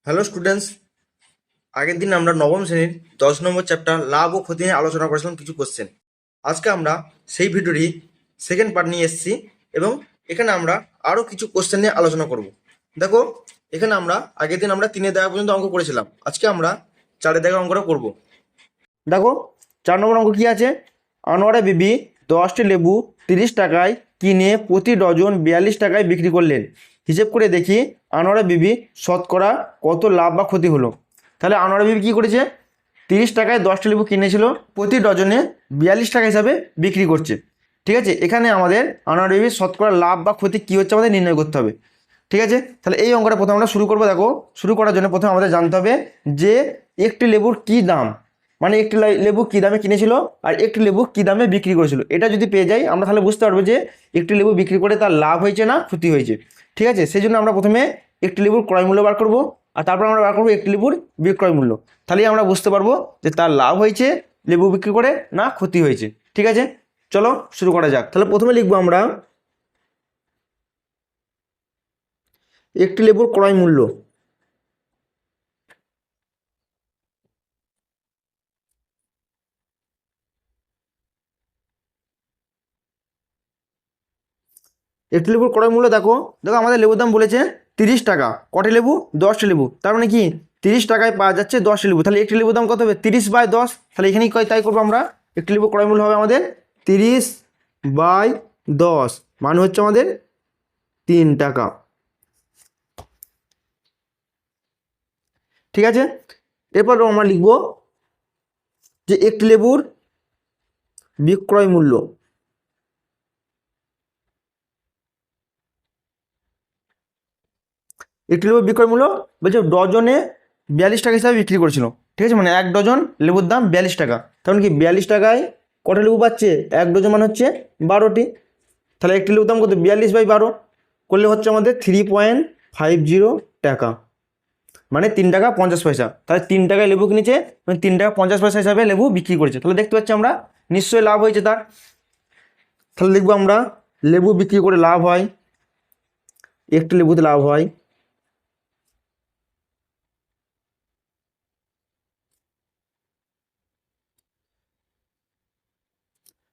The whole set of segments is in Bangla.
হ্যালো স্টুডেন্টস, আগের দিন আমরা নবম শ্রেণীর 10 নম্বর চ্যাপ্টার লাভ ও ক্ষতি নিয়ে আলোচনা করেছিলাম কিছু কোশ্চেন। আজকে আমরা সেই ভিডিওরই সেকেন্ড পার্ট নিয়ে এসেছি এবং এখানে আমরা আরও কিছু কোশ্চেন নিয়ে আলোচনা করব। দেখো, এখানে আমরা আগের দিন আমরা 3 দেখা পর্যন্ত অঙ্ক করেছিলাম, আজকে আমরা 4 দেখা অঙ্কটা করব। দেখো, 4 নম্বর অঙ্ক কি আছে? আনোয়ারা বিবি 10টি লেবু 30 টাকায় কিনে প্রতি ডজন 42 টাকায় বিক্রি করলেন। হিসেব করে দেখি আনোয়ারা বিবি শতকরা কত লাভ বা ক্ষতি হলো। তাহলে আনোয়ারা বিবি কী করেছে? 30 টাকায় 10টি লেবু কিনেছিল, প্রতি ডজনে 42 টাকা হিসাবে বিক্রি করছে। ঠিক আছে, এখানে আমাদের আনোয়ারা বিবির শতকরা লাভ বা ক্ষতি কী হচ্ছে আমাদের নির্ণয় করতে হবে। ঠিক আছে, তাহলে এই অঙ্কটা প্রথমে আমরা শুরু করবো। দেখো, শুরু করার জন্য প্রথমে আমাদের জানতে হবে যে একটি লেবুর কী দাম, মানে একটি লেবু কী দামে কিনেছিল আর একটি লেবু কী দামে বিক্রি করেছিল। এটা যদি পেয়ে যাই আমরা তাহলে বুঝতে পারবো যে একটি লেবু বিক্রি করে তার লাভ হয়েছে না ক্ষতি হয়েছে। ঠিক আছে, সেই জন্য আমরা প্রথমে একটি লেবুর ক্রয় মূল্য বার করবো আর তারপর আমরা বার করবো একটি লেবুর বিক্রয় মূল্য। তাহলেই আমরা বুঝতে পারবো যে তার লাভ হয়েছে লেবু বিক্রি করে না ক্ষতি হয়েছে। ঠিক আছে, চলো শুরু করা যাক। তাহলে প্রথমে লিখবো আমরা একটি লেবুর ক্রয় মূল্য। একটি লেবুর ক্রয় মূল্য দেখো দেখো আমাদের লেবুর দাম বলেছে 30 টাকা। কটি লেবু? 10টি লেবু। তার মানে কি 30 টাকায় পাওয়া যাচ্ছে 10টি লেবু। তাহলে একটি লেবুর দাম কত হবে? 30/10। তাহলে এখানেই তাই করবো আমরা। একটি লেবু ক্রয় মূল্য হবে আমাদের 30/10, মানে হচ্ছে আমাদের 3 টাকা। ঠিক আছে, এরপর আমরা লিখব যে একটি লেবুর বিক্রয় মূল্য। একটি লেবুর বিক্রয় মূল্য বলছে ডজনে 42 টাকা হিসাবে বিক্রি করেছিল। ঠিক আছে, মানে 1 ডজন লেবুর দাম 42 টাকা। কারণ কি 42 টাকায় কটা লেবু পাচ্ছে? 1 ডজন মানে হচ্ছে 12টি। তাহলে একটি লেবুর দাম কত? 42/12 করলে হচ্ছে আমাদের 3.50 টাকা, মানে 3 টাকা 50 পয়সা। তাহলে 3 টাকায় লেবু কিনেছে, মানে 3 টাকা 50 পয়সা হিসাবে লেবু বিক্রি করেছে। তাহলে দেখতে পাচ্ছি আমরা নিশ্চয়ই লাভ হয়েছে তার। তাহলে লিখবো আমরা লেবু বিক্রি করে লাভ হয়, একটি লেবুতে লাভ হয়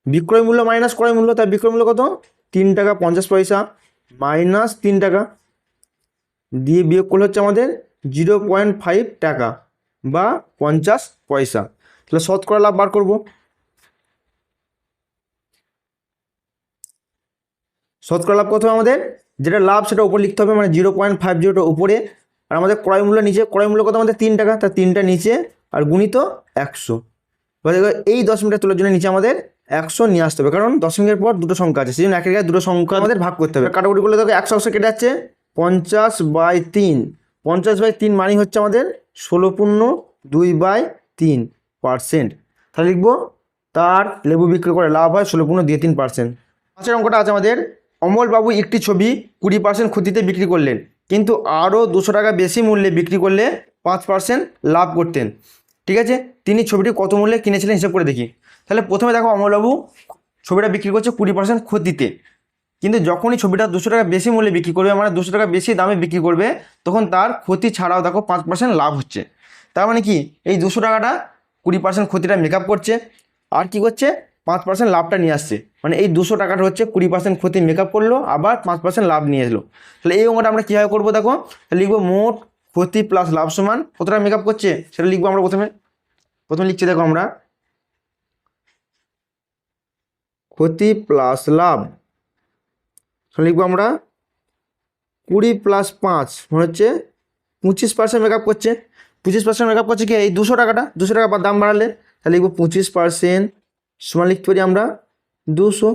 বিক্রয় মূল্য মাইনাস ক্রয় মূল্য। তার বিক্রয় মূল্য কত? 3 টাকা 50 পয়সা মাইনাস 3 টাকা দিয়ে বিয়োগ করলে হচ্ছে আমাদের 0.5 টাকা বা 50 পয়সা। তাহলে শতকরা লাভ বার করব। শতকরা লাভ কত হবে আমাদের? যেটা লাভ সেটা উপরে লিখতে হবে, মানে 0.50টা উপরে, আর আমাদের ক্রয় মূল্য নিচে। ক্রয় মূল্য কত আমাদের? 3 টাকা, তার 3টা নিচে আর গুণিত 100। এই দশমিকটা তোলার জন্য নিচে আমাদের 100 নিয়ে আসতে হবে, কারণ দশমিকের পর দুটো সংখ্যা আছে, সেই জন্য একের গায়ে দুটো সংখ্যা আমাদের ভাগ করতে হবে। কাটাকুটি করলে দেখো 100 কেটে যাচ্ছে, 50/3। 50/3 মানে হচ্ছে আমাদের 16.2/3%। তাহলে লিখবো তার লেবু বিক্রি করে লাভ হয় 16.3%। পাঁচের অঙ্কটা আছে আমাদের, অমলবাবু একটি ছবি 20% ক্ষতিতে বিক্রি করলেন, কিন্তু আরও 200 টাকা বেশি মূল্যে বিক্রি করলে 5% লাভ করতেন। ঠিক আছে, তিনি ছবিটি কত মূল্যে কিনেছিলেন হিসাব করে দেখি। তাহলে প্রথমে দেখো অমলবাবু ছবিটা বিক্রি করছে 20% ক্ষতিতে, কিন্তু যখনই ছবিটা 200 টাকা বেশি মূল্যে বিক্রি করবে, মানে 200 টাকা বেশি দামে বিক্রি করবে, তখন তার ক্ষতি ছাড়াও দেখো 5% লাভ হচ্ছে। তার মানে কি এই 200 টাকাটা 20% ক্ষতিটা মেকআপ করছে, আর কি করছে? 5% লাভটা নিয়ে আসছে। মানে এই 200 টাকাটা হচ্ছে 20% ক্ষতি মেকআপ করলো, আবার 5% লাভ নিয়ে এলো। তাহলে এই অঙ্কটা আমরা কীভাবে করবো? দেখো, লিখবো মোট ক্ষতি প্লাস লাভ সমান কত টাকা মেকআপ করছে সেটা লিখবো আমরা। প্রথমে লিখছি দেখো আমরা ক্ষতি প্লাস লাভ, লিখবো আমরা 20 + 5 মানে হচ্ছে 25% মেকআপ করছে। 25% মেকআপ করছে কি? এই 200 টাকাটা, 200 টাকা দাম বাড়ালে তাহলে লিখবো 25% সমান লিখতে পারি আমরা 200।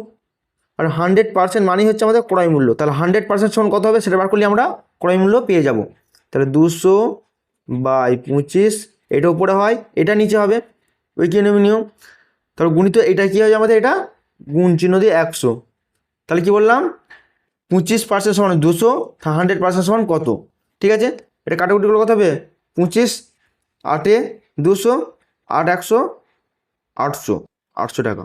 আর 100% মানেই হচ্ছে আমাদের ক্রয় মূল্য। তাহলে 100% সমান কত হবে সেটা বার করলে আমরা ক্রয় মূল্য পেয়ে যাব। তাহলে 200/25, এটা উপরে হয় এটা নিচে হবে, ওই কি নিয়ম। তাহলে গুণিত এটা কী হবে আমাদের? এটা গুণ চিহ্ন দিয়ে 100। তাহলে কি বললাম? 25% সমান 200, 100% সমান কত? ঠিক আছে, এটা কাটাকুটি করলে কত হবে? 25 8 200 8 100 800, 800 টাকা।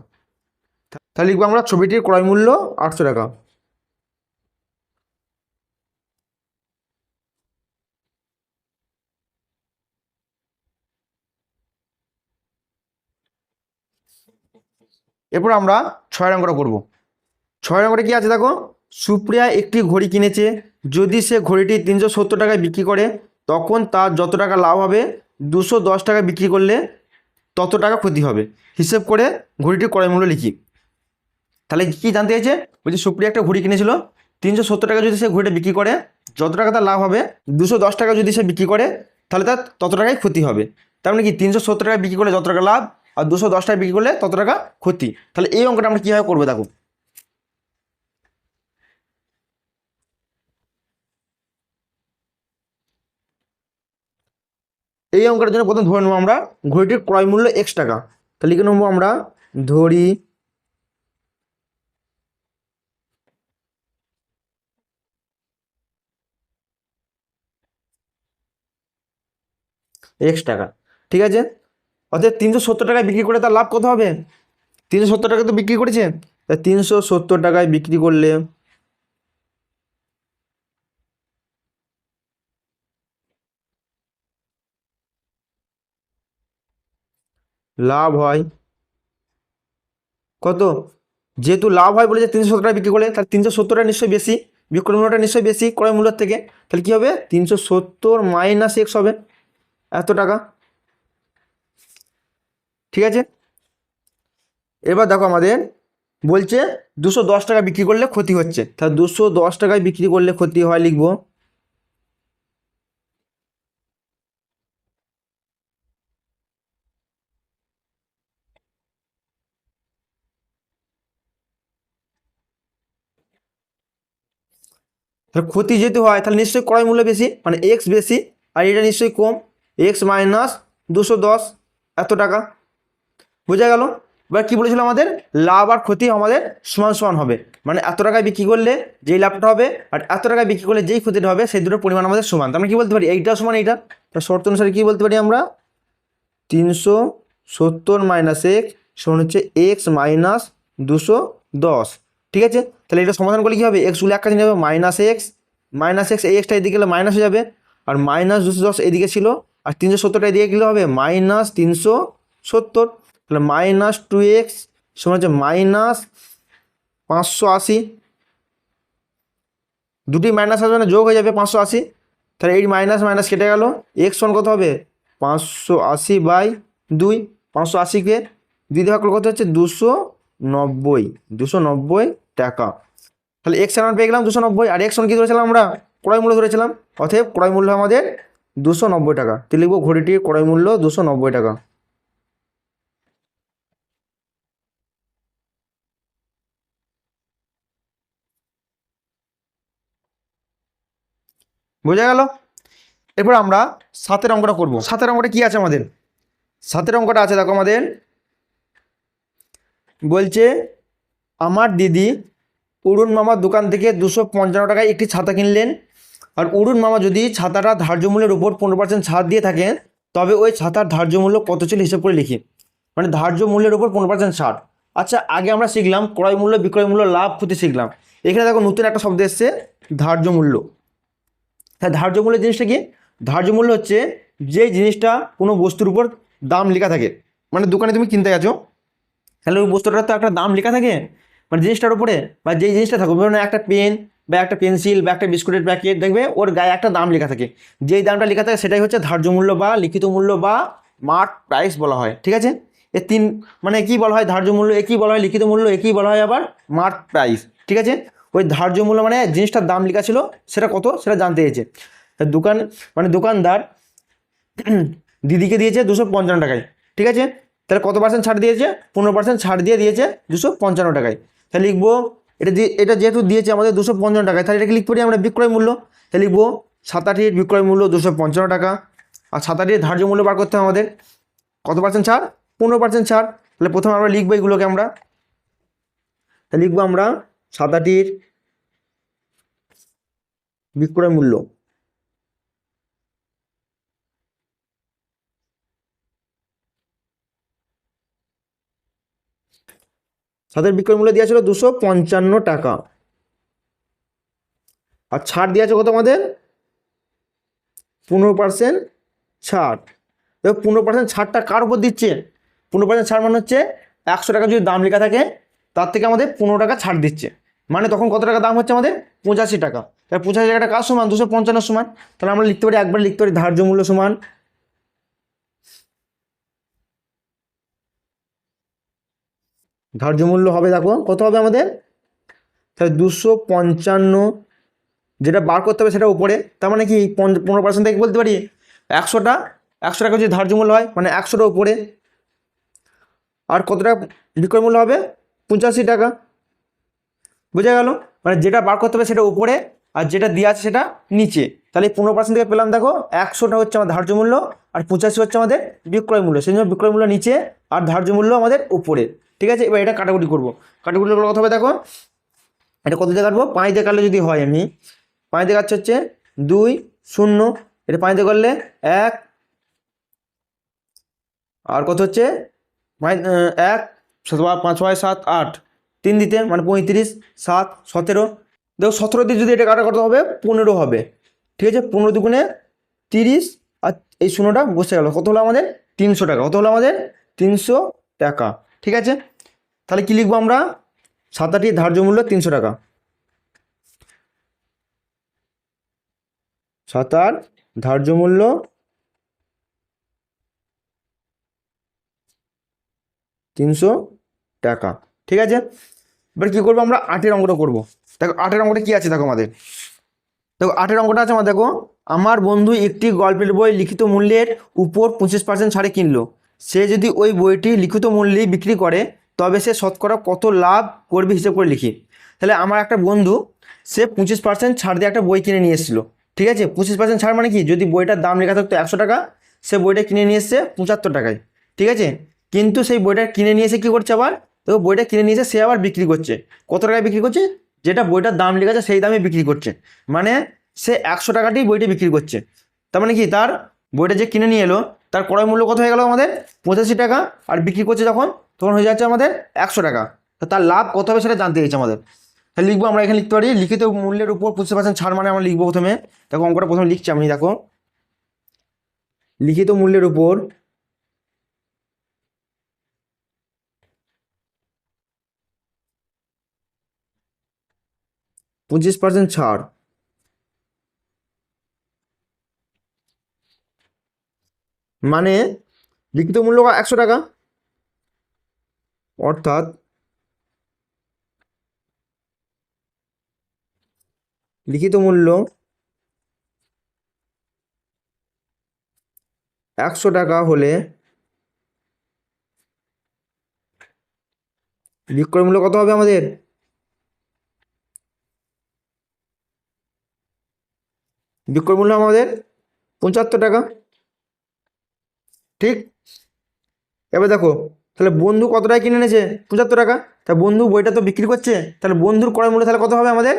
তাহলে লিখবো আমরা ছবিটির ক্রয় মূল্য 800 টাকা। এরপর আমরা 6 অঙ্কটা করব। 6 অঙ্কটা কি আছে দেখো, সুপ্রিয়া একটি ঘড়ি কিনেছে, যদি সে ঘড়িটি 370 টাকায় বিক্রি করে তখন তার যত টাকা লাভ হবে, 210 টাকায় বিক্রি করলে তত টাকা ক্ষতি হবে, হিসেব করে ঘড়িটির ক্রয় মূল্য লিখি। তাহলে কি জানতে চাইছে, বলছি সুপ্রিয়া একটা ঘড়ি কিনেছিল, 370 টাকা যদি সে ঘড়িটা বিক্রি করে, যত টাকা তার লাভ হবে, 210 টাকা যদি সে বিক্রি করে তাহলে তার তত টাকাই ক্ষতি হবে। তার মানে কি 370 টাকা বিক্রি করলে যত টাকা লাভ, আর 210 টাকা বিক্রি করলে তত টাকা ক্ষতি। তাহলে এই অঙ্কটা আমরা কীভাবে করবো দেখো। এই অঙ্কটার জন্য প্রথম ধরে নেবো আমরা ঘড়িটির ক্রয় মূল্য X টাকা। তাহলে লিখে নেবো আমরা ধরি X টাকা, ঠিক আছে। অর্থাৎ 370 টাকায় বিক্রি করে তার লাভ কত হবে, 370 টাকা তো বিক্রি করেছে, তা 370 টাকায় বিক্রি করলে লাভ হয় কত, যেহেতু লাভ হয় বলেছে 370 টাকা বিক্রি করলে, তাহলে 370 টাকা নিশ্চয়ই বেশি, বিক্রয় মূল্যটা নিশ্চয়ই বেশি ক্রয় মূল্যের থেকে। তাহলে কী হবে, 370 মাইনাস X হবে এত টাকা, ঠিক আছে। এবার দেখো আমাদের বলছে 210 টাকা বিক্রি করলে ক্ষতি হচ্ছে, তাহলে 210 টাকায় বিক্রি করলে ক্ষতি হয় লিখবো তাহলে ক্ষতি যেহেতু হয় তাহলে নিশ্চয়ই ক্রয় মূল্য বেশি, মানে X বেশি, আর এটা নিশ্চয়ই কম, X মাইনাস 210 এত টাকা, বোঝা গেল। এবার কী বলেছিল আমাদের, লাভ আর ক্ষতি আমাদের সমান সমান হবে, মানে এত টাকায় বিক্রি করলে যেই লাভটা হবে আর এত টাকায় বিক্রি করলে যেই ক্ষতিটা হবে সেই দুটোর পরিমাণ আমাদের সমান। তার মানে কী বলতে পারি, এইটা সমান এইটা, তার শর্ত অনুসারে কী বলতে পারি আমরা, 370 মাইনাস X সমান হচ্ছে X মাইনাস 210, ঠিক আছে। তাহলে এটা সমাধান করলে কী হবে, এক্সগুলো এক কাছে নেবে, মাইনাস এক্স এই এক্সটা এদিকে গেলে মাইনাস হয়ে যাবে, আর মাইনাস 210 এদিকে ছিল, আর 370টা এদিকে গেলে হবে মাইনাস 370, তাহলে মাইনাস 2x সমান হচ্ছে মাইনাস 580, দুটি মাইনাস আসবে না যোগ হয়ে যাবে 580, তাহলে এই মাইনাস মাইনাস কেটে গেল, এক্স সমান কত হবে 580/2, 580কে 2 দিয়ে ভাগ করলে কত হচ্ছে 290 টাকা। তাহলে এক্স এর মান পেয়ে গেলাম 290, আর এক্স মান কি ধরেছিলাম আমরা, ক্রয় মূল্য ধরেছিলাম, অতএব ক্রয় মূল্য আমাদের 290 টাকা। তো লিখবো ঘড়িটির ক্রয় মূল্য 290 টাকা। বোঝা গেল। এরপর আমরা 7 অঙ্কটা করব। 7 অঙ্কটা কি আছে আমাদের, 7 অঙ্কটা আছে দেখো আমাদের বলছে আমার দিদি অরুণ মামার দোকান থেকে 255 টাকায় একটি ছাতা কিনলেন, আর অরুণ মামা যদি ছাতাটা ধার্য মূল্যের উপর 15% ছাড় দিয়ে থাকেন তবে ওই ছাতার ধার্য মূল্য কত ছিল হিসেব করে লিখি। মানে ধার্য মূল্যের উপর 15% ছাড়। আচ্ছা, আগে আমরা শিখলাম ক্রয় মূল্য, বিক্রয় মূল্য, লাভ ক্ষতি শিখলাম। এখানে দেখো নতুন একটা শব্দ এসছে, ধার্য মূল্য। হ্যাঁ, ধার্য মূল্য জিনিসটা কি, ধার্য মূল্য হচ্ছে যে জিনিসটা কোনো বস্তুর উপর দাম লেখা থাকে, মানে দোকানে তুমি কিনতে গেছো, তাহলে ওই বস্তুটার তো একটা দাম লেখা থাকে, মানে জিনিসটার উপরে, বা যেই জিনিসটা থাকবে, ধরুন একটা পেন বা একটা পেন্সিল বা একটা বিস্কুটের প্যাকেট, দেখবে ওর গায়ে একটা দাম লেখা থাকে, যেই দামটা লেখা থাকে সেটাই হচ্ছে ধার্য মূল্য বা লিখিত মূল্য বা মার্ক প্রাইস বলা হয়, ঠিক আছে। এ তিন মানে একই বলা হয়, ধার্য মূল্য একই বলা হয়, লিখিত মূল্য একই বলা হয়, আবার মার্ক প্রাইস, ঠিক আছে। ওই ধার্য মূল্য মানে জিনিসটার দাম লেখা ছিল সেটা কত সেটা জানতে চেয়েছে। দোকান মানে দোকানদার দিদিকে দিয়েছে 255 টাকায়, ঠিক আছে। তাহলে কত পার্সেন্ট ছাড় দিয়েছে, 15% ছাড় দিয়ে দিয়েছে 255 টাকায়। তাহলে লিখবো এটা যেহেতু দিয়েছে আমাদের 255 টাকায়, তাহলে এটাকে লিখতে পারি আমরা বিক্রয় মূল্য। তাহলে লিখবো ছাতাটির বিক্রয় মূল্য 255 টাকা, আর ছাতাটির ধার্য মূল্য বার করতে হবে আমাদের, কত পার্সেন্ট ছাড়, 15% ছাড়। তাহলে প্রথমে আমরা লিখবো এগুলোকে আমরা, তাহলে লিখবো আমরা ছাতাটির বিক্রয় মূল্য, ছাতার বিক্রয় মূল্য দেওয়া ছিল 255 টাকা, আর ছাড় দেওয়া আছে কত আমাদের 15% ছাড়। দেখো 15% ছাড়টা কার উপর দিচ্ছে, 15% ছাড় মানে হচ্ছে 100 টাকা যদি দাম লেখা থাকে তার থেকে আমাদের 15 টাকা ছাড় দিচ্ছে, মানে তখন কত টাকা দাম হচ্ছে আমাদের 85 টাকা। তাহলে 85 টাকাটা কার সমান? 255 সমান। তাহলে আমরা লিখতে পারি, একবার লিখতে পারি ধার্য মূল্য সমান ধার্য মূল্য হবে, দেখো কত হবে আমাদের, তাহলে 255, যেটা বার করতে হবে সেটা উপরে, তার মানে কি 15% থেকে বলতে পারি 100টা, 100 টাকা যদি ধার্য মূল্য হয় মানে 100টা উপরে, আর কত টাকা বিক্রয় মূল্য হবে? 85 টাকা। বুঝা গেল? মানে যেটা বার করতে হবে সেটা উপরে আর যেটা দেওয়া আছে সেটা নিচে। তাহলে 15% থেকে পেলাম, দেখো 100টা হচ্ছে আমার ধার্য মূল্য আর 85 হচ্ছে আমাদের বিক্রয় মূল্য, সেই জন্য বিক্রয় মূল্য নিচে আর ধার্য মূল্য আমাদের উপরে। ঠিক আছে, এবার এটা কাটাকুটি করবো। কাটাকুটি করলে কত হবে দেখো, এটা কত দিয়ে কাটবো? 5 দিয়ে কাটলে যদি হয়, আমি 5 দিয়ে কাটছে হচ্ছে 2 0, এটা 5 দিয়ে করলে 1, আর কত হচ্ছে 1 5 6 7 8, 3 দিতে মানে 35, 7 17, দেখো 17 দিয়ে যদি এটা কাটা কত হবে? 15 হবে। ঠিক আছে, 15 দুগুণে 30, আর এই শূন্যটা বসে গেল, কত হলো আমাদের? 300 টাকা। কত হলো আমাদের? 300 টাকা। ঠিক আছে, তাহলে কি লিখবো আমরা? 7টাটির ধার্য মূল্য 300 টাকা। 7টার ধার্য মূল্য 300 টাকা। ঠিক আছে, এবার কী করবো আমরা? 8-এর অঙ্কটা করবো। দেখো 8-এর অঙ্কটা কী আছে, দেখো আমাদের, দেখো 8-এর অঙ্কটা আছে আমার, দেখো আমার বন্ধু একটি গল্পের বই লিখিত মূল্যের উপর 25% ছাড়ে কিনলো। সে যদি ওই বইটি লিখিত মূল্যেই বিক্রি করে তবে সে শতকরা কত লাভ করবে হিসেব করে লিখি। তাহলে আমার একটা বন্ধু, সে 25% ছাড় দিয়ে একটা বই কিনে নিয়ে এসেছিলো। ঠিক আছে, 25% ছাড় মানে কি, যদি বইটার দাম লেখা থাকতো 100 টাকা, সে বইটা কিনে নিয়ে এসছে 75 টাকায়। ঠিক আছে, কিন্তু সেই বইটা কিনে নিয়ে এসে কী করছে আবার, তো বইটা কিনে নিয়ে এসে সে আবার বিক্রি করছে কত টাকায় বিক্রি করছে? যেটা বইটার দাম লেখা আছে সেই দামে বিক্রি করছে, মানে সে 100 টাকাতেই বইটা বিক্রি করছে। তার মানে কি, তার বইটা যে কিনে নিয়ে এলো তার ক্রয় মূল্য কত হয়ে গেল আমাদের? 85 টাকা, আর বিক্রি করছে যখন তখন হয়ে যাচ্ছে আমাদের 100 টাকা। তো তার লাভ কত হবে সেটা জানতে চাইছে আমাদের। তাহলে লিখবো আমরা, এখানে লিখতে পারি লিখিত মূল্যের উপর 25% ছাড়, মানে আমরা লিখবো প্রথমে, দেখো অঙ্কটা প্রথমে লিখছি আমি, দেখো লিখিত মূল্যের উপর 25% ছাড়, মানে লিখিত মূল্য 100 টাকা, অর্থাৎ লিখিত মূল্য 100 টাকা হলে বিক্রয় মূল্য কত হবে আমাদের? বিক্রয় মূল্য আমাদের 75 টাকা। ঠিক, এবার দেখো তাহলে বন্ধু কত টাকা কিনে এনেছে? 75 টাকা। তা বন্ধু বইটা তো বিক্রি করছে, তাহলে বন্ধুর ক্রয় মূল্য তাহলে কত হবে আমাদের?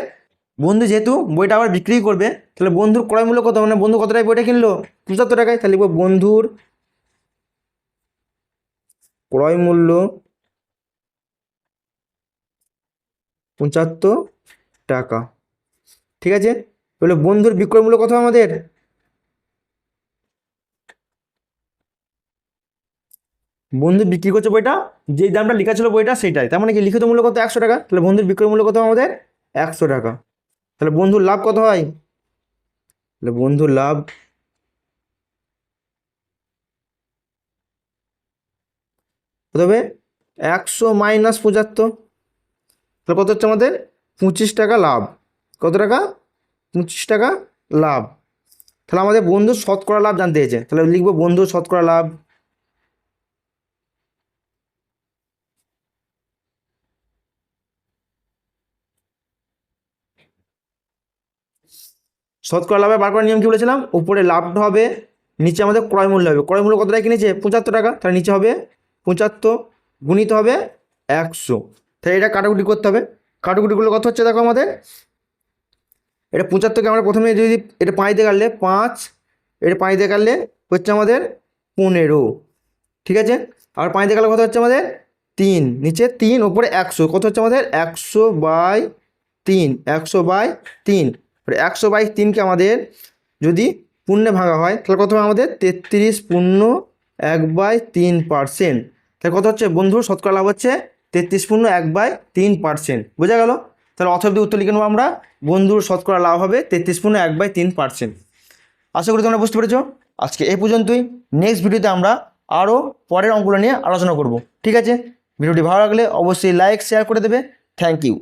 বন্ধু যেহেতু বইটা আবার বিক্রি করবে, তাহলে বন্ধুর ক্রয় মূল্য কত, মানে বন্ধু কত টাকায় বইটা কিনলো? 75 টাকায়। তাহলে লিখবো বন্ধুর ক্রয় মূল্য 75 টাকা। ঠিক আছে, তাহলে বন্ধুর বিক্রয় মূল্য কত আমাদের? বন্ধু বিক্রি করছে বইটা যেই দামটা লেখা ছিল বইটা সেইটাই, তার মানে কি লিখিত মূল্য কত? 100 টাকা। তাহলে বন্ধুর বিক্রয় মূল্য কত আমাদের? 100 টাকা। তাহলে বন্ধুর লাভ কত হয়? তাহলে বন্ধুর লাভ কত হবে? 100 মাইনাস 75, তাহলে কত হচ্ছে আমাদের? 25 টাকা লাভ। কত টাকা? 25 টাকা লাভ। তাহলে আমাদের বন্ধুর শতকরা লাভ জানতে চেয়েছে, তাহলে লিখবো বন্ধুর শতকরা লাভ। শতকরা লাভে বার করার নিয়ম কি বলেছিলাম? উপরে লাভটা হবে, নিচে আমাদের ক্রয় মূল্য হবে। ক্রয় মূল্য কত টাকা কিনেছে? 75 টাকা, তাহলে নিচে হবে 75 গুণিত হবে 100। তাহলে এটা কাটাকুটি করতে হবে। কাটাকুটিগুলো কত হচ্ছে দেখো আমাদের, এটা 75কে আমরা প্রথমে যদি এটা 5 দিয়ে কাটলে 5, এটা 5 দিয়ে কাটলে হচ্ছে আমাদের 15। ঠিক আছে, আর 5 দিয়ে কাটলে কত হচ্ছে আমাদের? 3, নিচে 3, ওপরে 100, কত হচ্ছে আমাদের? 100/3, 100/3। 100/3কে আমাদের যদি পূর্ণে ভাঙা হয় তাহলে কত হবে আমাদের? 33 পূর্ণ 1/3%। তাহলে কত হচ্ছে বন্ধুর শতকরা লাভ হচ্ছে 33.1/3%। বোঝা গেল? তাহলে অথবা উত্তর লিখে নেবো আমরা, বন্ধুর শতকরা লাভ হবে 33.1/3%। আশা করি তোমরা বুঝতে পেরেছো। আজকে এই পর্যন্তই। নেক্সট ভিডিওতে আমরা আরও পরের অঙ্কগুলো নিয়ে আলোচনা করব। ঠিক আছে? ভিডিওটি ভালো লাগলে অবশ্যই লাইক শেয়ার করে দেবে। Thank you.